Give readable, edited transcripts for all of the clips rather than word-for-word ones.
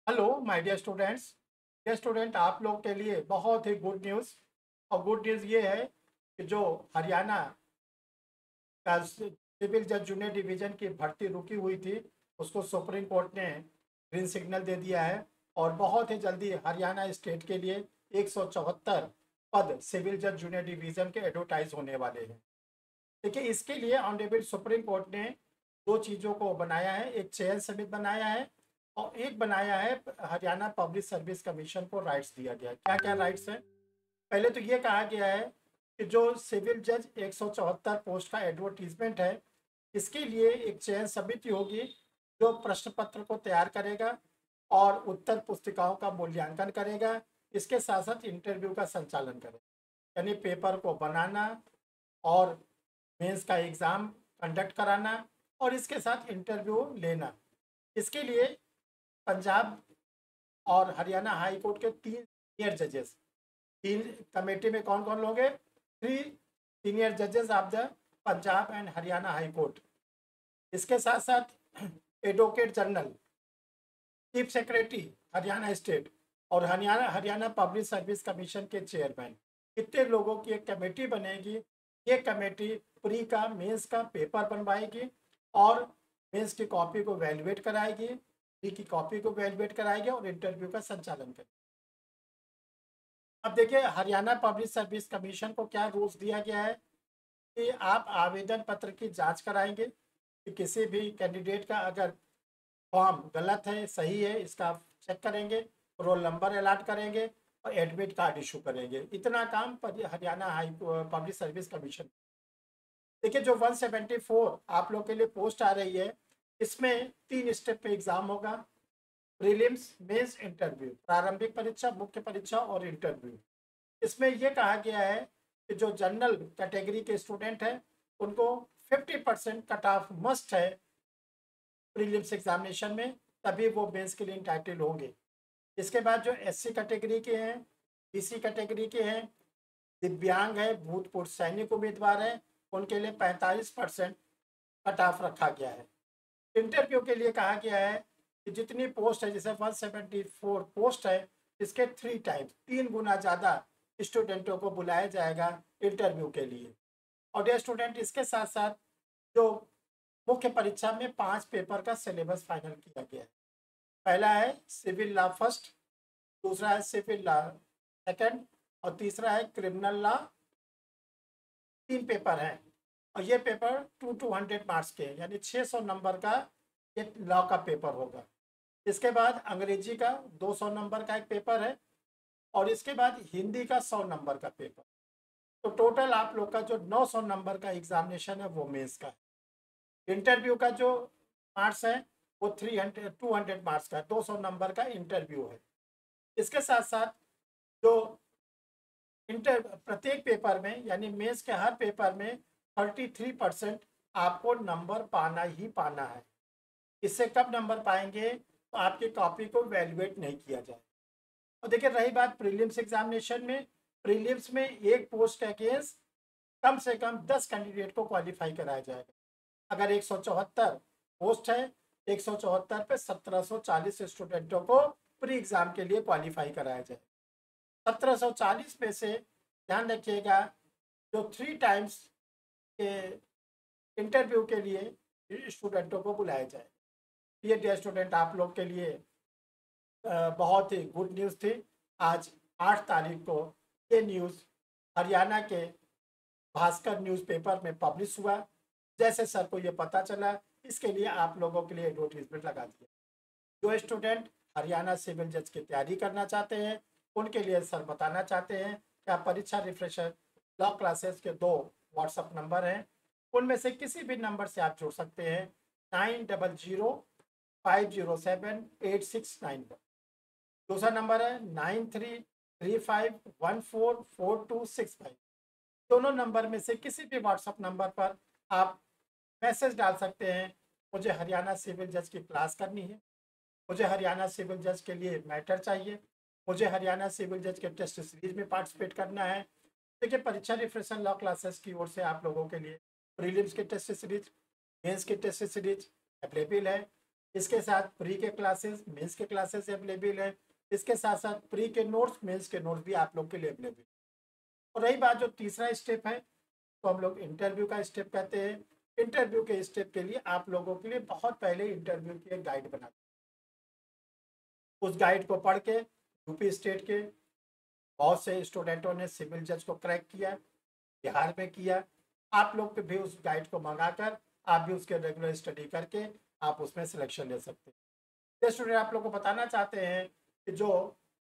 Hello my dear student आप लोग के लिए बहुत ही गुड न्यूज़। और गुड न्यूज़ ये है कि जो हरियाणा का सिविल जज जूनियर डिवीजन की भर्ती रुकी हुई थी उसको सुप्रीम कोर्ट ने ग्रीन सिग्नल दे दिया है। और बहुत ही जल्दी हरियाणा स्टेट के लिए 174 पद सिविल जज जूनियर डिवीजन के एडवर्टाइज होने वाले हैं। देखिए, इसके लिए ऑनरेबल सुप्रीम कोर्ट ने दो चीज़ों को बनाया है, एक चयन समिति बनाया है और एक बनाया है हरियाणा पब्लिक सर्विस कमीशन को राइट्स दिया गया है। क्या क्या राइट्स हैं? पहले तो ये कहा गया है कि जो सिविल जज 174 पोस्ट का एडवर्टीजमेंट है, इसके लिए एक चयन समिति होगी जो प्रश्न पत्र को तैयार करेगा और उत्तर पुस्तिकाओं का मूल्यांकन करेगा। इसके साथ साथ इंटरव्यू का संचालन करेगा, यानी पेपर को बनाना और मेंस का एग्ज़ाम कंडक्ट कराना और इसके साथ इंटरव्यू लेना। इसके लिए पंजाब और हरियाणा हाई कोर्ट के 3 सीनियर जजेस, 3 कमेटी में कौन कौन लोग हैं? 3 सीनियर जजेस of the Punjab and Haryana high court. इसके साथ साथ advocate general, chief secretary Haryana state और Haryana Haryana public service commission के चेयरमैन, कितने लोगों की एक कमेटी बनेगी। ये कमेटी प्री का मेंस का पेपर बनवाएगी और मेंस की कॉपी को वैल्यूएट कराएगी, प्री की कॉपी को वैल्यूएट कराएगी और इंटरव्यू का संचालन करेगी। अब देखिए, हरियाणा पब्लिक सर्विस कमीशन को क्या रूल्स दिया गया है कि आप आवेदन पत्र की जांच कराएंगे कि किसी भी कैंडिडेट का अगर फॉर्म गलत है सही है इसका आप चेक करेंगे, रोल नंबर अलॉट करेंगे और एडमिट कार्ड इशू करेंगे। इतना काम Haryana high public service commission. देखिए, जो 174 आप लोग के लिए पोस्ट आ रही है, इसमें 3 स्टेप पे एग्जाम होगा। प्रीलिम्स, मेंस, इंटरव्यू, प्रारंभिक परीक्षा, मुख्य परीक्षा और इंटरव्यू। इसमें यह कहा गया है कि जो जनरल कैटेगरी के स्टूडेंट हैं उनको 50% कट ऑफ मस्ट है प्रीलिम्स एग्जामिनेशन में, तभी वो मेंस के लिए इंटाइटल होंगे। इसके बाद जो एससी कैटेगरी के हैं, बीसी कैटेगरी के हैं, दिव्यांग है, भूतपूर्व सैनिक उम्मीदवार हैं, उनके लिए 45% कट ऑफ रखा गया है। इंटरव्यू के लिए कहा गया है कि जितनी पोस्ट है, जैसे 174 पोस्ट है, इसके 3 टाइम्स 3 गुना ज़्यादा स्टूडेंटों को बुलाया जाएगा इंटरव्यू के लिए। और डियर स्टूडेंट, इसके साथ साथ जो मुख्य परीक्षा में 5 पेपर का सिलेबस फाइनल किया गया है। पहला है सिविल लॉ फर्स्ट, दूसरा है सिविल लॉ सेकंड और तीसरा है क्रिमिनल लॉ। 3 पेपर हैं और ये पेपर 200 मार्क्स के, यानी 600 नंबर का ये लॉ का पेपर होगा। इसके बाद अंग्रेजी का 200 नंबर का एक पेपर है और इसके बाद हिंदी का 100 नंबर का पेपर। तो टोटल आप लोग का जो 900 नंबर का एग्जामिनेशन है वो मेंस का है। इंटरव्यू का जो मार्क्स है वो 200 मार्क्स का 200 नंबर का इंटरव्यू है। इसके साथ साथ जो प्रत्येक पेपर में, यानी मेंस के हर पेपर में 33% आपको नंबर पाना ही पाना है। इससे कब नंबर पाएंगे तो आपकी कॉपी को वैल्यूएट नहीं किया जाए। और देखिए, रही बात प्रीलिम्स एग्जामिनेशन में, प्रीलिम्स में एक पोस्ट के अगेंस्ट कम से कम 10 कैंडिडेट को क्वालिफाई कराया जाएगा। अगर 174 पोस्ट है, 174 पे 1740 स्टूडेंटों को प्री एग्जाम के लिए क्वालिफाई कराया जाए। 1740 में से ध्यान रखिएगा, जो 3 टाइम्स के इंटरव्यू के लिए स्टूडेंटों को बुलाया जाए। ये डियर स्टूडेंट आप लोग के लिए बहुत ही गुड न्यूज़ थी। आज 8 तारीख को ये न्यूज़ हरियाणा के भास्कर न्यूज़पेपर में पब्लिश हुआ। जैसे सर को ये पता चला, इसके लिए आप लोगों के लिए एडवर्टीजमेंट लगा दिया। जो स्टूडेंट हरियाणा सिविल जज की तैयारी करना चाहते हैं उनके लिए सर बताना चाहते हैं कि आप परीक्षा रिफ्रेशर लॉ क्लासेस के 2 व्हाट्सएप नंबर हैं, उनमें से किसी भी नंबर से आप जुड़ सकते हैं। 9005078691। दूसरा नंबर है 9335144265। दोनों नंबर में से किसी भी व्हाट्सएप नंबर पर आप मैसेज डाल सकते हैं, मुझे हरियाणा सिविल जज की क्लास करनी है, मुझे हरियाणा सिविल जज के लिए मैटर चाहिए, मुझे हरियाणा सिविल जज के टेस्ट सीरीज में पार्टिसिपेट करना है। देखिए, परीक्षा रिफ्रेशर लॉ क्लासेस की ओर से आप लोगों के लिए प्रीलिम्स के टेस्ट सीरीज, मेंस के टेस्ट सीरीज अवेलेबल है। इसके साथ प्री के क्लासेस, मेंस के क्लासेस अवेलेबल है। इसके साथ साथ प्री के नोट्स, मेंस के नोट्स भी आप लोग के लिए अवेलेबल। और रही बात जो तीसरा स्टेप है, तो हम लोग इंटरव्यू का स्टेप कहते हैं। इंटरव्यू के स्टेप के लिए आप लोगों के लिए बहुत पहले इंटरव्यू की एक गाइड बना, उस गाइड को पढ़ के यूपी स्टेट के बहुत से स्टूडेंटों ने सिविल जज को क्रैक किया, बिहार में किया। आप लोग के भी उस गाइड को मंगाकर आप भी उसके रेगुलर स्टडी करके आप उसमें सिलेक्शन ले सकते हैं। ये स्टूडेंट आप लोग को बताना चाहते हैं कि जो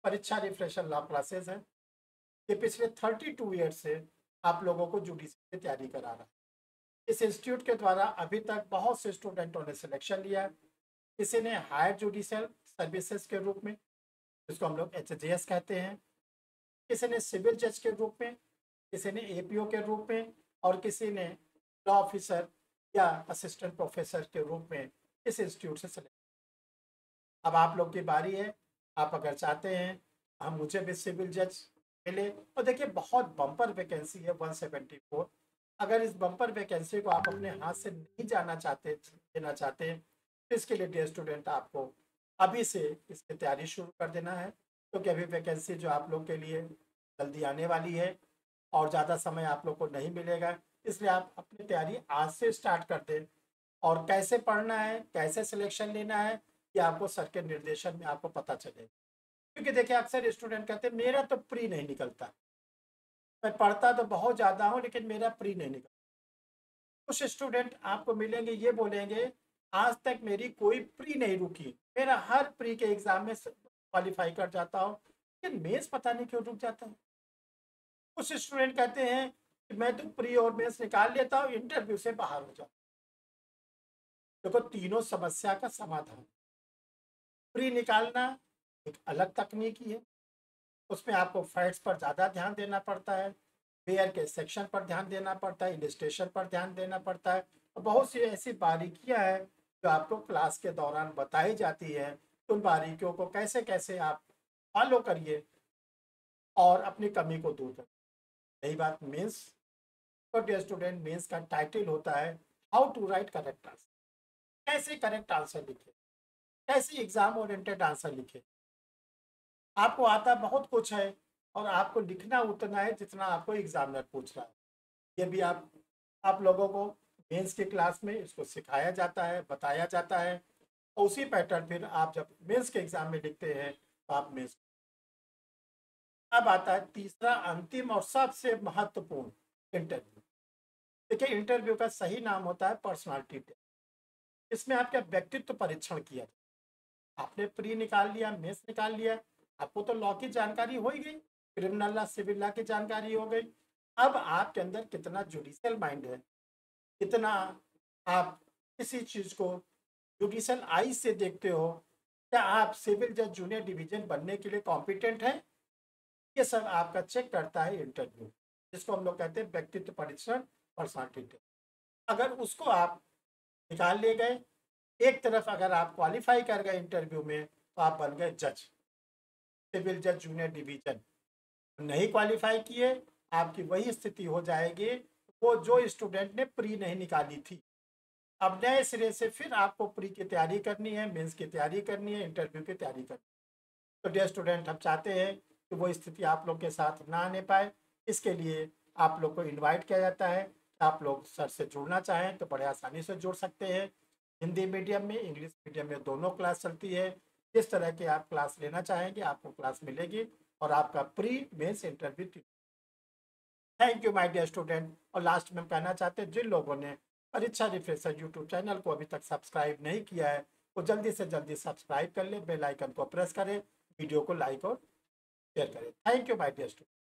परीक्षा रिफ्रेशर लॉ क्लासेस हैं, ये पिछले 32 ईयर से आप लोगों को जुडिशरी की तैयारी करा रहा है। इस इंस्टीट्यूट के द्वारा अभी तक बहुत से स्टूडेंटों ने सिलेक्शन लिया। किसी ने हायर जुडिशियल सर्विसेज के रूप में, जिसको हम लोग HJS कहते हैं, किसी ने सिविल जज के रूप में, किसी ने APO के रूप में, और किसी ने लॉ ऑफिसर या असिस्टेंट प्रोफेसर के रूप में इस इंस्टीट्यूट से सेलेक्ट। अब आप लोग की बारी है। आप अगर चाहते हैं हम मुझे भी सिविल जज मिले, और देखिए बहुत बम्पर वैकेंसी है 174। अगर इस बम्पर वैकेंसी को आप अपने हाथ से नहीं जाना चाहते, देना चाहते हैं, तो इसके लिए डियर स्टूडेंट आपको अभी से इसकी तैयारी शुरू कर देना है, क्योंकि अभी वैकेंसी जो आप लोग के लिए जल्दी आने वाली है और ज़्यादा समय आप लोग को नहीं मिलेगा। इसलिए आप अपनी तैयारी आज से स्टार्ट कर दें। और कैसे पढ़ना है, कैसे सिलेक्शन लेना है, ये आपको सर के निर्देशन में आपको पता चलेगा। क्योंकि देखिए अक्सर स्टूडेंट कहते हैं मेरा तो प्री नहीं निकलता, मैं पढ़ता तो बहुत ज़्यादा हूँ लेकिन मेरा प्री नहीं निकलता। कुछ स्टूडेंट आपको मिलेंगे ये बोलेंगे आज तक मेरी कोई प्री नहीं रुकी, मेरा हर प्री के एग्जाम में क्वालिफाई कर जाता हूँ, लेकिन मेंस पता नहीं क्यों रुक जाता है। कुछ स्टूडेंट कहते हैं कि मैं तो प्री और मेंस निकाल लेता हूँ, इंटरव्यू से बाहर हो जाता। देखो तीनों समस्या का समाधान, प्री निकालना एक अलग तकनीकी है, उसमें आपको फैक्ट्स पर ज़्यादा ध्यान देना पड़ता है, पेयर के सेक्शन पर ध्यान देना पड़ता है, इलस्ट्रेशन पर ध्यान देना पड़ता है, और बहुत सी ऐसी बारीकियां हैं जो आपको क्लास के दौरान बताई जाती है। उन बारीकियों को कैसे कैसे आप फॉलो करिए और अपनी कमी को दूर करिए। रही बात मेंस, तो डियर स्टूडेंट मेंस का टाइटल होता है how to write correct answer, कैसे करेक्ट आंसर लिखे, कैसे एग्जाम ओरिएंटेड आंसर लिखे। आपको आता बहुत कुछ है और आपको लिखना उतना है जितना आपको एग्जामिनर पूछ रहा है। ये भी आप लोगों को मेंस की क्लास में इसको सिखाया जाता है, बताया जाता है, और उसी पैटर्न फिर आप जब मेंस के एग्जाम में लिखते हैं तो आप मेंस। अब आता है तीसरा, अंतिम और सबसे महत्वपूर्ण, इंटरव्यू। देखिए इंटरव्यू का सही नाम होता है पर्सनालिटी टेस्ट। इसमें आपका व्यक्तित्व परीक्षण किया जाए। आपने प्री निकाल लिया, मेंस निकाल लिया, आपको तो लॉ की जानकारी हो ही गई, क्रिमिनल लॉ, सिविल लॉ की जानकारी हो गई। अब आपके अंदर कितना जुडिशियल माइंड है, कितना आप किसी चीज़ को जुडिशियल आई से देखते हो, क्या आप सिविल जज जूनियर डिवीजन बनने के लिए कॉम्पिटेंट हैं, ये सब आपका चेक करता है इंटरव्यू, जिसको हम लोग कहते हैं व्यक्तित्व परीक्षण, पर्सनालिटी टेस्ट। अगर उसको आप निकाल ले गए, एक तरफ अगर आप क्वालिफाई कर गए इंटरव्यू में, तो आप बन गए जज, सिविल जज जूनियर डिवीजन। नहीं क्वालिफाई किए, आपकी वही स्थिति हो जाएगी वो जो स्टूडेंट ने प्री नहीं निकाली थी। अब नए सिरे से फिर आपको प्री की तैयारी करनी है, मेंस की तैयारी करनी है, इंटरव्यू की तैयारी करनी है। तो डियर स्टूडेंट, हम चाहते हैं कि वो स्थिति आप लोग के साथ ना आने पाए। इसके लिए आप लोग को इनवाइट किया जाता है। आप लोग सर से जुड़ना चाहें तो बड़े आसानी से जुड़ सकते हैं। हिंदी मीडियम में, इंग्लिश मीडियम में दोनों क्लास चलती है। जिस तरह के आप क्लास लेना चाहेंगे आपको क्लास मिलेगी, और आपका pre mains interview. Thank you my dear student. और लास्ट में हम कहना चाहते हैं जिन लोगों ने परीक्षा रिफ्रेशर यूट्यूब चैनल को अभी तक सब्सक्राइब नहीं किया है, वो जल्दी से जल्दी सब्सक्राइब कर ले, बेल आइकन को प्रेस करें, वीडियो को लाइक और शेयर करें। Thank you my dear student.